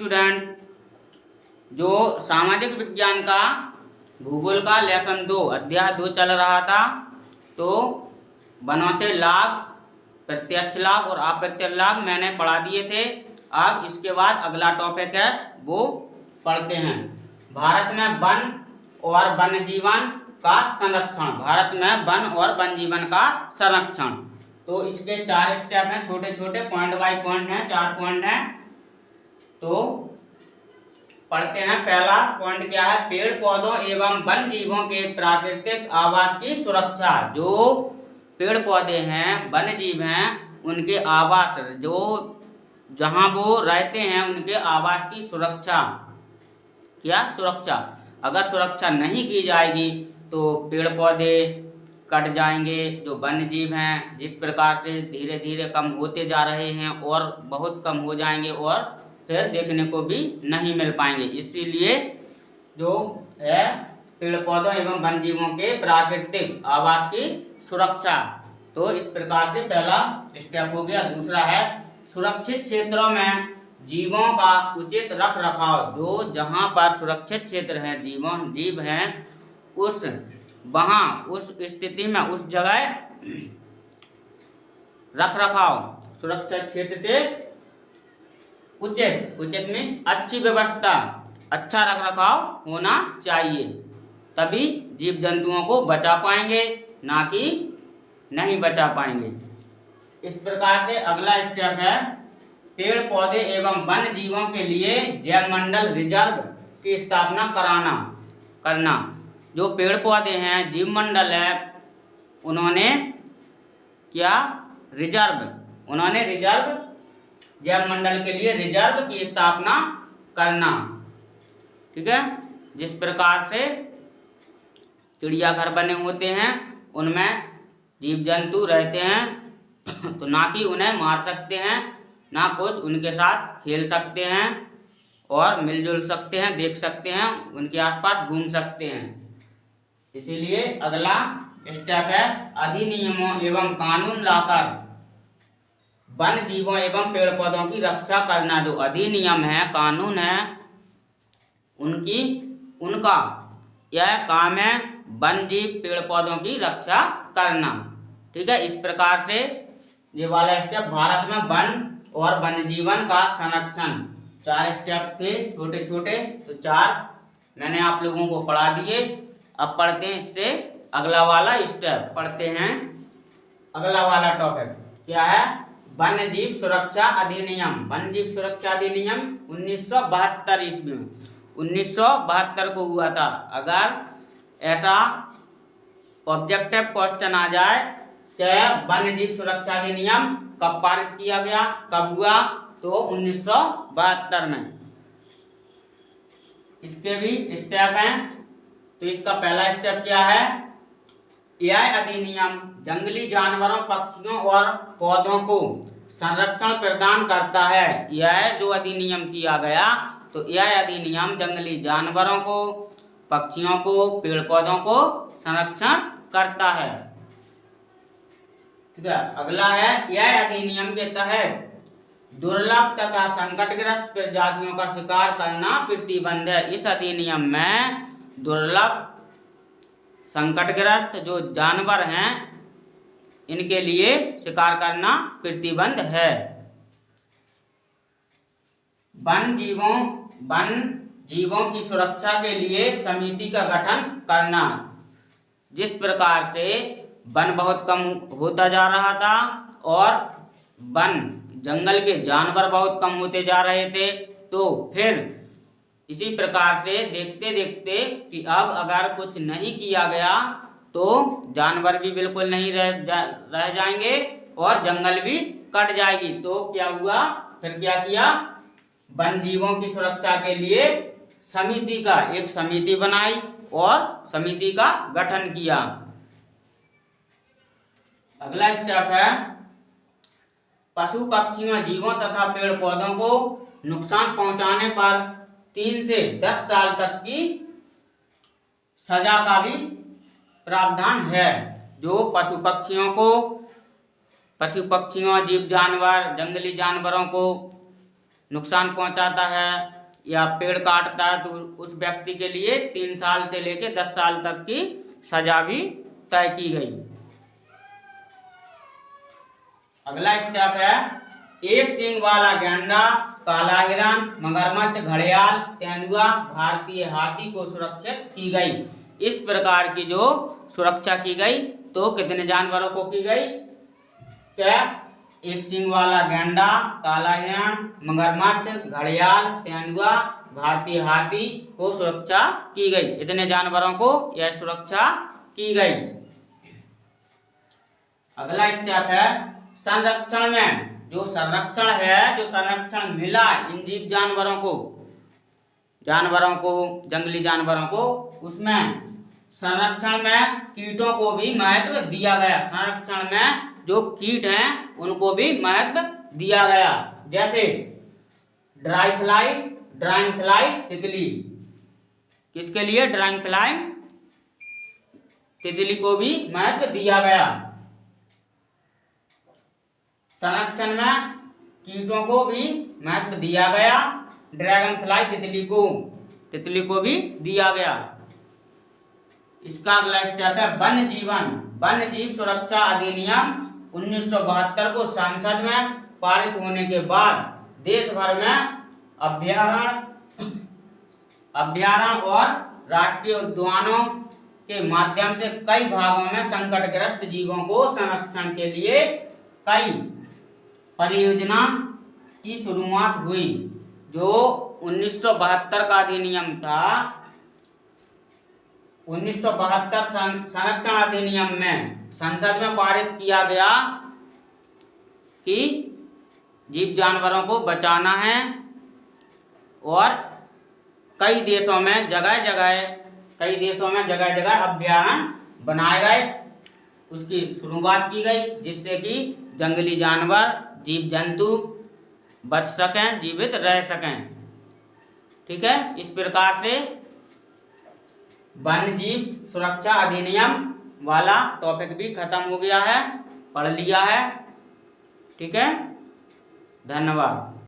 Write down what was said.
Student, जो सामाजिक विज्ञान का भूगोल का लेसन 2 अध्याय 2 चल रहा था, तो वनों से लाभ, प्रत्यक्ष लाभ और अप्रत्यक्ष लाभ मैंने पढ़ा दिए थे। अब इसके बाद अगला टॉपिक है वो पढ़ते हैं, भारत में वन और वन्य जीवन का संरक्षण। भारत में वन और वन्य जीवन का संरक्षण, तो इसके 4 स्टेप हैं, छोटे छोटे पॉइंट बाय पॉइंट हैं, 4 पॉइंट हैं। तो पढ़ते हैं। पहला पॉइंट क्या है, पेड़ पौधों एवं वन्य जीवों के प्राकृतिक आवास की सुरक्षा। जो पेड़ पौधे हैं, वन्य जीव हैं, उनके आवास, जो जहां वो रहते हैं, उनके आवास की सुरक्षा। क्या सुरक्षा? अगर सुरक्षा नहीं की जाएगी तो पेड़ पौधे कट जाएंगे, जो वन्य जीव हैं जिस प्रकार से धीरे धीरे कम होते जा रहे हैं और बहुत कम हो जाएंगे और फिर देखने को भी नहीं मिल पाएंगे। इसीलिए जो है पेड़ पौधों एवं वन्य जीवों के प्राकृतिक आवास की सुरक्षा। तो इस प्रकार से पहला स्टेप हो गया। दूसरा है सुरक्षित क्षेत्रों में जीवों का उचित रख रखाव। जो जहाँ पर सुरक्षित क्षेत्र है, जीव हैं, उस स्थिति में, उस जगह रख रखाव, सुरक्षित क्षेत्र से उचित मीन्स अच्छी व्यवस्था, अच्छा रख रखाव होना चाहिए, तभी जीव जंतुओं को बचा पाएंगे, ना कि नहीं बचा पाएंगे। इस प्रकार से अगला स्टेप है पेड़ पौधे एवं वन्य जीवों के लिए जैवमंडल रिजर्व की स्थापना करना। जो पेड़ पौधे हैं, जीव मंडल है, उन्होंने क्या रिजर्व जैवमंडल के लिए रिजर्व की स्थापना करना। ठीक है, जिस प्रकार से चिड़ियाघर बने होते हैं, उनमें जीव जंतु रहते हैं, तो ना कि उन्हें मार सकते हैं, ना कुछ उनके साथ खेल सकते हैं और मिलजुल सकते हैं, देख सकते हैं, उनके आसपास घूम सकते हैं। इसीलिए अगला स्टेप है अधिनियमों एवं कानून लाकर वन्य जीवों एवं पेड़ पौधों की रक्षा करना। जो अधिनियम है, कानून है, उनका यह काम है वन्य जीव पेड़ पौधों की रक्षा करना। ठीक है, इस प्रकार से ये वाला स्टेप भारत में वन और वन्य जीवन का संरक्षण, 4 स्टेप थे छोटे छोटे, तो 4 मैंने आप लोगों को पढ़ा दिए। अब पढ़ते हैं इससे अगला वाला स्टेप, पढ़ते हैं अगला वाला टॉपिक क्या है, वन्य जीव सुरक्षा अधिनियम। वन्य जीव सुरक्षा अधिनियम 1972 ईस्वी में 1972 को हुआ था। अगर ऐसा ऑब्जेक्टिव क्वेश्चन आ जाए कि वन्य जीव सुरक्षा अधिनियम कब पारित किया गया, कब हुआ, तो 1972 में। इसके भी स्टेप हैं, तो इसका पहला स्टेप क्या है, यह अधिनियम जंगली जानवरों, पक्षियों और पौधों को संरक्षण प्रदान करता है। यह जो अधिनियम किया गया, तो यह अधिनियम जंगली जानवरों को, पक्षियों को, पेड़ पौधों को संरक्षण करता है। ठीक है, अगला है यह अधिनियम के तहत दुर्लभ तथा संकटग्रस्त प्रजातियों का शिकार करना प्रतिबंध है। इस अधिनियम में दुर्लभ, संकटग्रस्त जो जानवर हैं, इनके लिए शिकार करना प्रतिबंध है। वन जीवों की सुरक्षा के लिए समिति का गठन करना। जिस प्रकार से वन बहुत कम होता जा रहा था और जंगल के जानवर बहुत कम होते जा रहे थे, तो फिर इसी प्रकार से देखते देखते कि अब अगर कुछ नहीं किया गया तो जानवर भी बिल्कुल नहीं रह जाएंगे और जंगल भी कट जाएगी। तो क्या हुआ, फिर क्या किया, वन जीवों की सुरक्षा के लिए एक समिति बनाई और समिति का गठन किया। अगला स्टेप है पशु पक्षियों, जीवों तथा पेड़ पौधों को नुकसान पहुंचाने पर 3 से 10 साल तक की सजा का भी प्रावधान है। जो पशु पक्षियों, जीव जानवर, जंगली जानवरों को नुकसान पहुंचाता है या पेड़ काटता है तो उस व्यक्ति के लिए 3 साल से लेकर 10 साल तक की सजा भी तय की गई। अगला स्टेप है एक सींग वाला गैंडा, काला हिरण, मगरमच्छ, घड़ियाल, तेंदुआ, भारतीय हाथी को सुरक्षित की गई। इस प्रकार की जो सुरक्षा की गई तो कितने जानवरों को की गई? क्या? एक सींग वाला गैंडा, काला हिरण, मगरमच्छ, घड़ियाल, तेंदुआ, भारतीय हाथी को सुरक्षा की गई। इतने जानवरों को यह सुरक्षा की गई। अगला स्टेप है संरक्षण में जो संरक्षण है, जो संरक्षण मिला इन जीव जानवरों को, जंगली जानवरों को, उसमें संरक्षण में कीटों को भी महत्व दिया गया। संरक्षण में जो कीट हैं उनको भी महत्व दिया गया। जैसे ड्राई फ्लाई तितली, किसके लिए? ड्राई फ्लाई तितली को भी महत्व दिया गया। संरक्षण में कीटों को भी महत्व दिया गया, ड्रैगन फ्लाई तितली को भी दिया गया। इसका अगला स्टेप है वन्य जीव सुरक्षा अधिनियम 1972 को संसद में पारित होने के बाद देश भर में अभयारण्य और राष्ट्रीय उद्यानों के माध्यम से कई भागों में संकटग्रस्त जीवों को संरक्षण के लिए कई परियोजना की शुरुआत हुई। जो 1972 का अधिनियम था, 1972 संरक्षण अधिनियम में संसद में पारित किया गया कि जीव जानवरों को बचाना है और कई देशों में जगह जगह अभयारण्य बनाए गए। उसकी शुरुआत की गई जिससे कि जंगली जानवर, जीव जंतु बच सकें, जीवित रह सकें। ठीक है, इस प्रकार से वन्य जीव सुरक्षा अधिनियम वाला टॉपिक भी खत्म हो गया है, पढ़ लिया है। ठीक है, धन्यवाद।